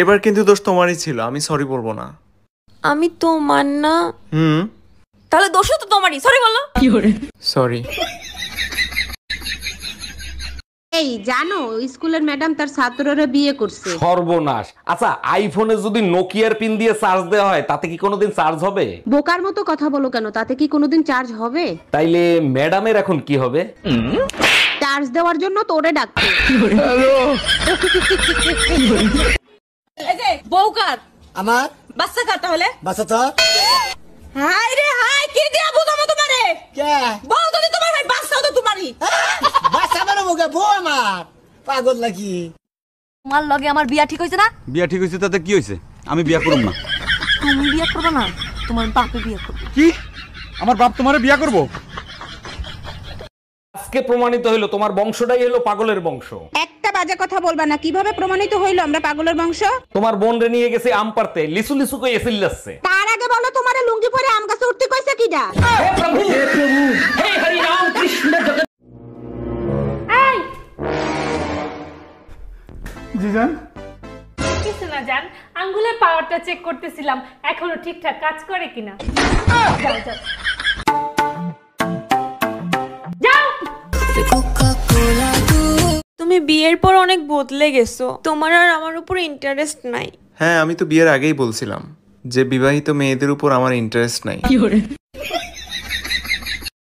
এবার কিন্তু দোষ তোমারই ছিল, আমি সরি বলবো না। আমি তোমার না। তাহলে দোষও তো তোমারই, সরি বলো। সরি। এই জানো, স্কুলের ম্যাডাম তার ছাত্ররা বিয়ে করছে। সর্বনাশ। আচ্ছা, আইফোনে যদি নোকিয়ার পিন দিয়ে চার্জ দেওয়া হয় তাতে কি কোনোদিন চার্জ হবে? বোকার মতো কথা বলো কেন, তাতে কি কোনোদিন চার্জ হবে? তাইলে ম্যাডামের এখন কি হবে? চার্জ দেওয়ার জন্য তোরে ডাকছে। এই যে বউকার আমার বাচ্চা কার তাহলে? বাচ্চা তো হাই রে হাই, কি দিয়া বুঝাবো তোমারে? কে বউ যদি তোমার হয়, বাচ্চাও তো তোমারই। বাচ্চা মানে মুখে বউ আমার পাগল নাকি? তোমার লগে আমার বিয়া ঠিক হইছে না? বিয়া ঠিক হয়েছে তাতে কি হয়েছে? আমি বিয়া করব না। তুমি বিয়া করবে না, তোমার বাপে বিয়া করবে। কি? আমার বাপ তোমারে বিয়া করব? আজকে প্রমাণিত হইলো তোমার বংশটাই হলো পাগলের বংশ। একটা বাজে কথা বলবা না। কিভাবে প্রমাণিত হইলো আমরা পাগলের বংশ? তোমার বোন রে নিয়ে গেছে আম পারতে, লিসু লিসু কই এসিল যাচ্ছে। তার আগে বলো, তোমারে লুঙ্গি পরে আম গাছে উঠতে কইছে কিডা? হে প্রভু হে হরি রাম কৃষ্ণ জগৎ। জি জান। কিছু না জান, আঙ্গুলের পাওয়ারটা চেক করতেছিলাম এখনো ঠিকঠাক কাজ করে কিনা। যাও যাও যাও। তুমি বিয়ের পর অনেক বদলে গেছো, তোমার আর আমার উপর ইন্টারেস্ট নাই। হ্যাঁ, আমি তো বিয়ের আগেই বলছিলাম যে বিবাহিত মেয়েদের উপর আমার ইন্টারেস্ট নাই।